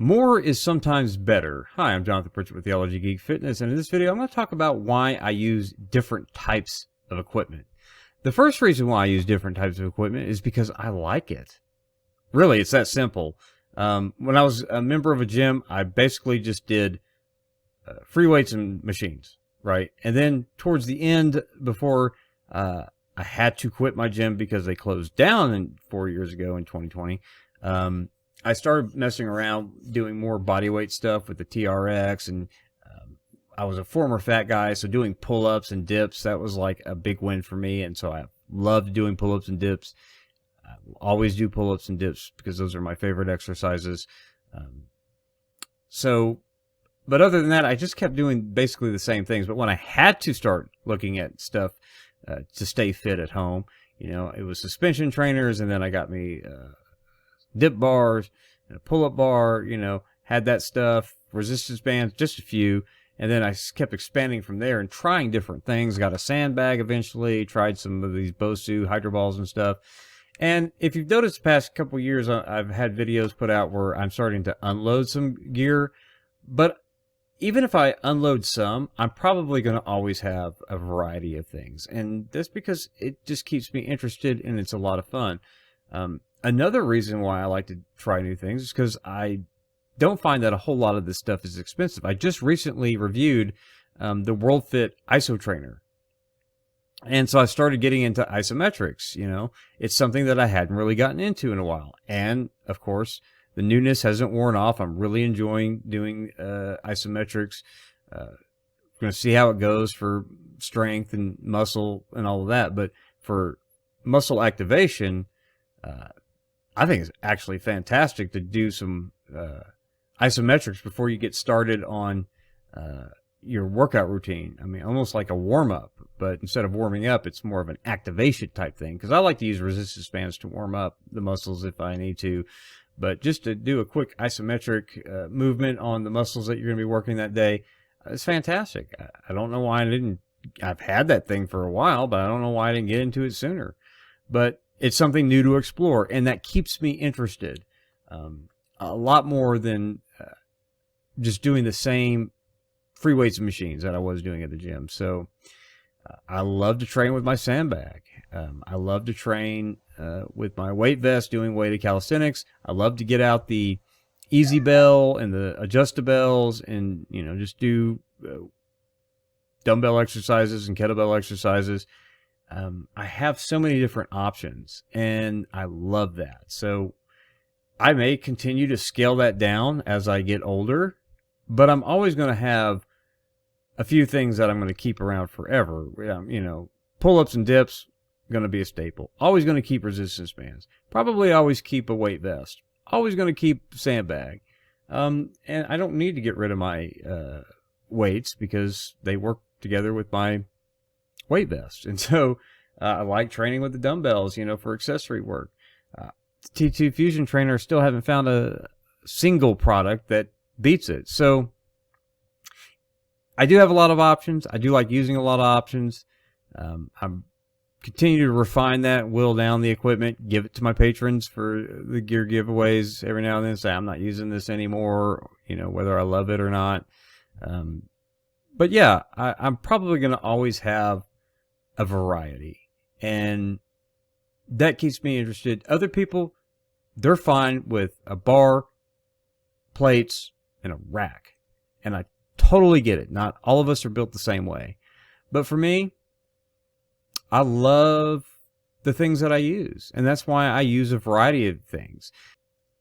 More is sometimes better. Hi, I'm Jonathan Pritchett with Theology, Geek, Fitness, and in this video I'm going to talk about why I use different types of equipment. The first reason why I use different types of equipment is because I like it. Really, it's that simple. When I was a member of a gym, I basically just did free weights and machines, right? And then towards the end, before I had to quit my gym because they closed down 4 years ago in 2020, I started messing around doing more bodyweight stuff with the TRX, and I was a former fat guy, so doing pull-ups and dips, that was like a big win for me, and so I loved doing pull-ups and dips. I always do pull-ups and dips because those are my favorite exercises. But other than that, I just kept doing basically the same things. But when I had to start looking at stuff to stay fit at home, it was suspension trainers, and then I got me dip bars, and a pull-up bar, had that stuff, resistance bands, just a few, and then I kept expanding from there and trying different things. Got a sandbag eventually, tried some of these Bosu hydro balls and stuff. And if you've noticed the past couple years, I've had videos put out where I'm starting to unload some gear, but even if I unload some, I'm probably going to always have a variety of things, and that's because it just keeps me interested and it's a lot of fun. Another reason why I like to try new things is because I don't find that a whole lot of this stuff is expensive. I just recently reviewed the WorldFit ISO trainer. And so I started getting into isometrics. It's something that I hadn't really gotten into in a while. And, of course, the newness hasn't worn off. I'm really enjoying doing isometrics. Going to see how it goes for strength and muscle and all of that. But for muscle activation, I think it's actually fantastic to do some isometrics before you get started on your workout routine. I mean, almost like a warm-up, but instead of warming up, it's more of an activation type thing, because I like to use resistance bands to warm up the muscles if I need to. But just to do a quick isometric movement on the muscles that you're going to be working that day, it's fantastic. I don't know why I didn't. I've had that thing for a while, but I don't know why I didn't get into it sooner. But it's something new to explore, and that keeps me interested a lot more than just doing the same free weights and machines that I was doing at the gym. So I love to train with my sandbag. I love to train with my weight vest doing weighted calisthenics. I love to get out the Easy Bell and the Adjustabels and, just do dumbbell exercises and kettlebell exercises. I have so many different options, and I love that. So I may continue to scale that down as I get older, but I'm always going to have a few things that I'm going to keep around forever. Pull-ups and dips, going to be a staple. Always going to keep resistance bands. Probably always keep a weight vest. Always going to keep sandbag. And I don't need to get rid of my weights because they work together with my weight vest. And so I like training with the dumbbells, for accessory work. T2 Fusion Trainer, still haven't found a single product that beats it. So I do have a lot of options. I do like using a lot of options. I'm continue to refine that, whittle down the equipment, give it to my patrons for the gear giveaways every now and then. Say, I'm not using this anymore, whether I love it or not. But yeah, I'm probably going to always have a variety, and that keeps me interested. Other people, they're fine with a bar, plates, and a rack, and I totally get it. Not all of us are built the same way, but for me, I love the things that I use, and that's why I use a variety of things.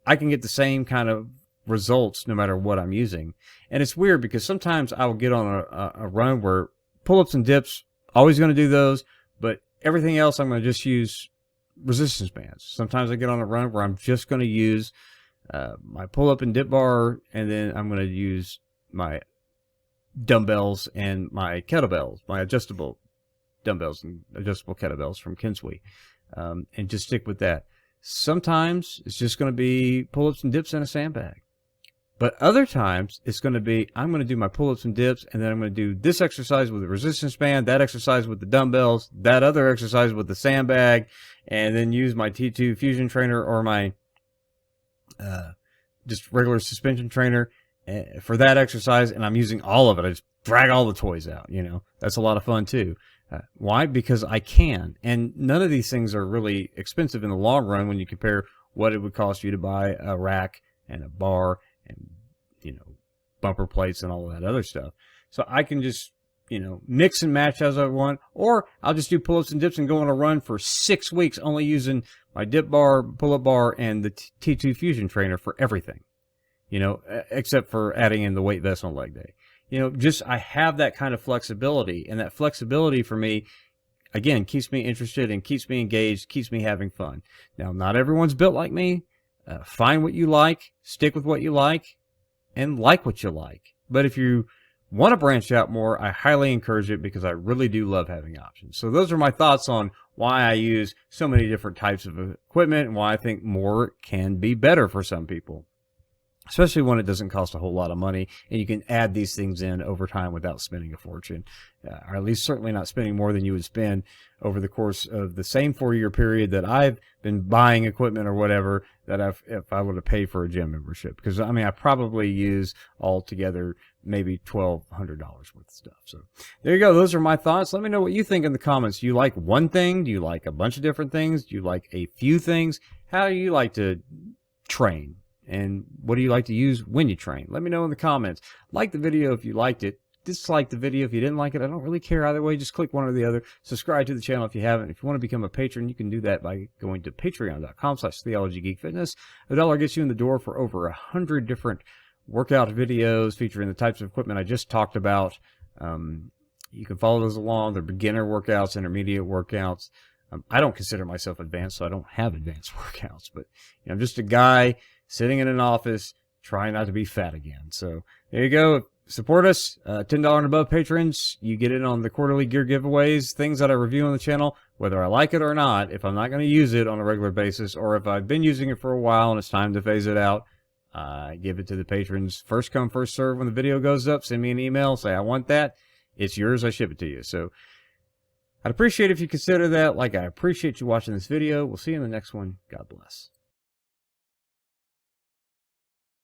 I can get the same kind of results no matter what I'm using. And it's weird because sometimes I will get on a run where pull-ups and dips, always going to do those, but everything else I'm going to just use resistance bands. Sometimes I get on a run where I'm just going to use my pull-up and dip bar, and then I'm going to use my dumbbells and my kettlebells, my adjustable dumbbells and adjustable kettlebells from Kinsui, and just stick with that. Sometimes it's just going to be pull-ups and dips and a sandbag. But other times, it's going to be, I'm going to do my pull-ups and dips, and then I'm going to do this exercise with the resistance band, that exercise with the dumbbells, that other exercise with the sandbag, and then use my T2 Fusion Trainer or my just regular suspension trainer for that exercise, and I'm using all of it. I just drag all the toys out, you know. That's a lot of fun too. Why? Because I can. And none of these things are really expensive in the long run when you compare what it would cost you to buy a rack and a bar and, you know, bumper plates and all of that other stuff. So I can just, you know, mix and match as I want, or I'll just do pull-ups and dips and go on a run for 6 weeks only using my dip bar, pull-up bar, and the T2 Fusion trainer for everything, you know, except for adding in the weight vest on leg day. You know, just I have that kind of flexibility, and that flexibility for me, again, keeps me interested and keeps me engaged, keeps me having fun. Now, not everyone's built like me. Find what you like, stick with what you like, and like what you like. But if you want to branch out more, I highly encourage it because I really do love having options. So those are my thoughts on why I use so many different types of equipment and why I think more can be better for some people, especially when it doesn't cost a whole lot of money and you can add these things in over time without spending a fortune, or at least certainly not spending more than you would spend over the course of the same 4-year period that I've been buying equipment or whatever that if I would have paid for a gym membership. Because, I mean, I probably use altogether maybe $1,200 worth of stuff. So there you go. Those are my thoughts. Let me know what you think in the comments. Do you like one thing? Do you like a bunch of different things? Do you like a few things? How do you like to train? And what do you like to use when you train? Let me know in the comments. Like the video if you liked it. Dislike the video if you didn't like it. I don't really care either way. Just click one or the other. Subscribe to the channel if you haven't. If you want to become a patron, you can do that by going to patreon.com/theologygeekfitness. $1 gets you in the door for over 100 different workout videos featuring the types of equipment I just talked about. You can follow those along. They're beginner workouts, intermediate workouts. I don't consider myself advanced, so I don't have advanced workouts. But you know, I'm just a guy sitting in an office trying not to be fat again. So there you go. Support us. $10 and above patrons, you get in on the quarterly gear giveaways, things that I review on the channel, whether I like it or not. If I'm not going to use it on a regular basis, or if I've been using it for a while and it's time to phase it out, I give it to the patrons. First come, first serve. When the video goes up, send me an email, say I want that. It's yours. I ship it to you. So I'd appreciate if you consider that. Like, I appreciate you watching this video. We'll see you in the next one. God bless.